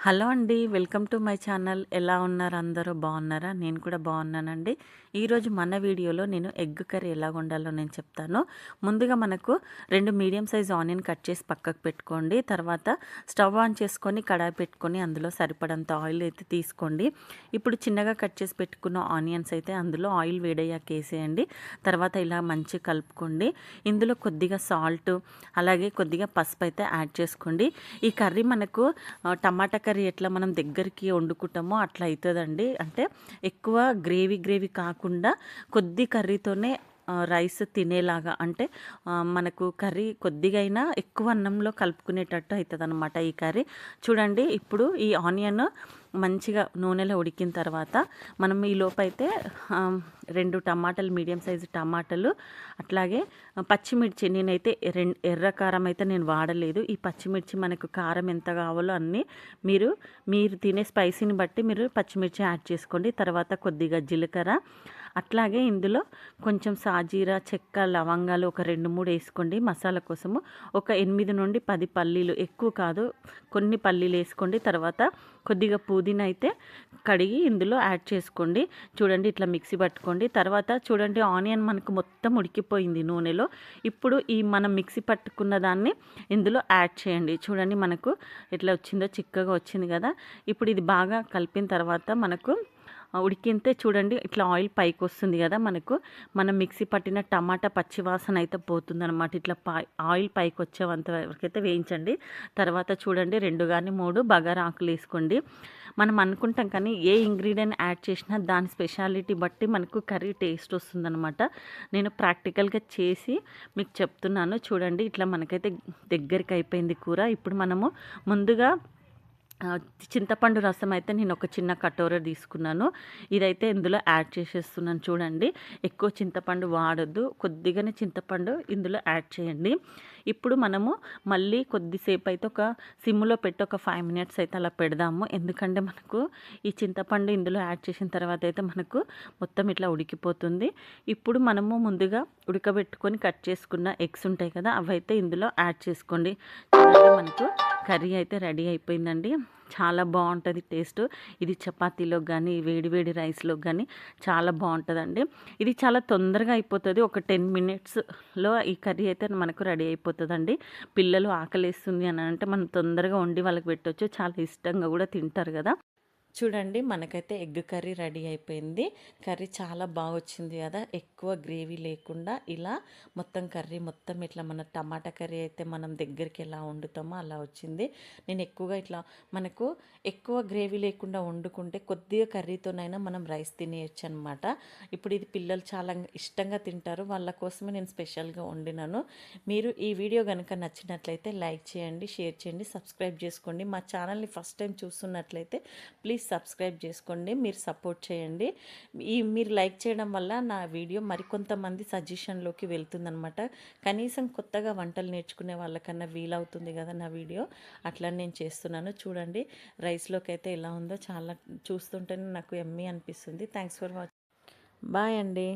Hello అండి. Welcome to my channel. ఎలా ఉన్నారు అందరూ? బాగున్నారా? నేను కూడా బాగున్నానండి. ఈరోజు మన వీడియోలో నేను ఎగ్ కర్రీ ఎలా వండాలో నేను చెప్తాను. ముందుగా మనకు 2 మీడియం సైజ్ ఆనియన్ కట్ చేసి పక్కకు పెట్టుకోండి. తర్వాత స్టవ్ ఆన్ చేసుకొని కడాయి పెట్టుకొని అందులో సరిపడంత ఆయిల్ అయితే తీసుకోండి. ఇప్పుడు చిన్నగా కట్ చేసి పెట్టుకున్న ఆనియన్స్ అయితే అందులో ఆయిల్ వేడయ్యాక వేసేయండి. తర్వాత ఇలా మంచిగా కలుపుకోండి. ఇందులో కొద్దిగా సాల్ట్ అలాగే కొద్దిగా పసుపు అయితే యాడ్ చేసుకోండి. ఈ కర్రీ మనకు టమాటా కర్రీ ఎట్లా మనం దగ్గరికి వండుకుంటామో అట్లా అవుతుందండి. అంటే ఎక్కువ గ్రేవీ కాకుండా కొద్ది కర్రీతోనే రైస్ తినేలాగా, అంటే మనకు కర్రీ కొద్దిగా అయినా ఎక్కువ అన్నంలో కలుపుకునేటట్టు అవుతుంది అనమాట ఈ కర్రీ. చూడండి, ఇప్పుడు ఈ ఆనియన్ మంచిగా నూనెలో ఉడికిన తర్వాత మనం ఈ లోపైతే 2 టమాటాలు, మీడియం సైజు టమాటాలు, అట్లాగే పచ్చిమిర్చి, నేనైతే ఎర్ర కారం అయితే నేను వాడలేదు. ఈ పచ్చిమిర్చి మనకు కారం ఎంత కావాలో అన్నీ మీరు తినే స్పైసీని బట్టి మీరు పచ్చిమిర్చి యాడ్ చేసుకోండి. తర్వాత కొద్దిగా జీలకర్ర, అట్లాగే ఇందులో కొంచెం సాజీరా, చెక్క, లవంగాలు ఒక 2, 3 వేసుకోండి మసాలా కోసము. ఒక 8 నుండి 10 పల్లీలు, ఎక్కువ కాదు, కొన్ని పల్లీలు వేసుకోండి. తర్వాత కొద్దిగా పుదీనా అయితే కడిగి ఇందులో యాడ్ చేసుకోండి. చూడండి, ఇట్లా మిక్సీ పట్టుకోండి. తర్వాత చూడండి, ఆనియన్ మనకు మొత్తం ఉడికిపోయింది నూనెలో. ఇప్పుడు ఈ మనం మిక్సీ పట్టుకున్న దాన్ని ఇందులో యాడ్ చేయండి. చూడండి, మనకు ఎట్లా వచ్చిందో, చిక్కగా వచ్చింది కదా. ఇప్పుడు ఇది బాగా కలిపిన తర్వాత మనకు ఉడికితే చూడండి, ఇట్లా ఆయిల్ పైకి వస్తుంది కదా. మనం మిక్సీ పట్టిన టమాటా పచ్చివాసన అయితే పోతుందన్నమాట. ఇట్లా ఆయిల్ పైకి వచ్చేంత వరకు అయితే వేయించండి. తర్వాత చూడండి, 2 కానీ 3 బగారా ఆకులు వేసుకోండి. మనం అనుకుంటాం కానీ ఏ ఇంగ్రీడియంట్ యాడ్ చేసినా దాని స్పెషాలిటీ బట్టి మనకు కర్రీ టేస్ట్ వస్తుందన్నమాట. నేను ప్రాక్టికల్గా చేసి మీకు చెప్తున్నాను. చూడండి, ఇట్లా మనకైతే దగ్గరికి అయిపోయింది కూర. ఇప్పుడు మనము ముందుగా చింతపండు రసం అయితే నేను ఒక చిన్న కటోర తీసుకున్నాను. ఇదైతే ఇందులో యాడ్ చేసేస్తున్నాను. చూడండి, ఎక్కువ చింతపండు వాడొద్దు, కొద్దిగానే చింతపండు ఇందులో యాడ్ చేయండి. ఇప్పుడు మనము మళ్ళీ కొద్దిసేపు అయితే ఒక సిమ్లో పెట్టి ఒక 5 మినిట్స్ అయితే అలా పెడదాము. ఎందుకంటే మనకు ఈ చింతపండు ఇందులో యాడ్ చేసిన తర్వాత అయితే మనకు మొత్తం ఇట్లా ఉడికిపోతుంది. ఇప్పుడు మనము ముందుగా ఉడకబెట్టుకొని కట్ చేసుకున్న ఎగ్స్ ఉంటాయి కదా, అవైతే ఇందులో యాడ్ చేసుకోండి. చూడండి, మనకు కర్రీ అయితే రెడీ అయిపోయిందండి. చాలా బాగుంటుంది టేస్ట్. ఇది చపాతీలో కానీ వేడి వేడి రైస్లో కానీ చాలా బాగుంటుందండి. ఇది చాలా తొందరగా అయిపోతుంది. ఒక 10 మినిట్స్లో ఈ కర్రీ అయితే మనకు రెడీ అయిపోతుందండి. పిల్లలు ఆకలేస్తుంది అని అంటే మనం తొందరగా వండి వాళ్ళకి పెట్టవచ్చు. చాలా ఇష్టంగా కూడా తింటారు కదా. చూడండి, మనకైతే ఎగ్ కర్రీ రెడీ అయిపోయింది. కర్రీ చాలా బాగా వచ్చింది కదా. ఎక్కువ గ్రేవీ లేకుండా ఇలా మొత్తం కర్రీ మొత్తం ఇట్లా మన టమాటా కర్రీ అయితే మనం దగ్గరికి ఎలా వండుతామో అలా వచ్చింది. నేను ఎక్కువగా ఇట్లా మనకు ఎక్కువ గ్రేవీ లేకుండా వండుకుంటే కొద్దిగా కర్రీతోనైనా మనం రైస్ తినేయచ్చు అనమాట. ఇప్పుడు ఇది పిల్లలు చాలా ఇష్టంగా తింటారు. వాళ్ళ కోసమే నేను స్పెషల్గా వండినాను. మీరు ఈ వీడియో కనుక నచ్చినట్లయితే లైక్ చేయండి, షేర్ చేయండి, సబ్స్క్రైబ్ చేసుకోండి. మా ఛానల్ని ఫస్ట్ టైం చూస్తున్నట్లయితే ప్లీజ్ సబ్స్క్రైబ్ చేసుకోండి. మీరు సపోర్ట్ చేయండి. మీరు లైక్ చేయడం వల్ల నా వీడియో మరికొంతమంది సజెషన్లోకి వెళ్తుందనమాట. కనీసం కొత్తగా వంటలు నేర్చుకునే వాళ్ళకన్నా వీలవుతుంది కదా నా వీడియో. అట్లా నేను చేస్తున్నాను. చూడండి, రైస్లోకి అయితే ఎలా ఉందో, చాలా చూస్తుంటేనే నాకు యమ్మీ అనిపిస్తుంది. Thanks for watching. బాయ్ అండి.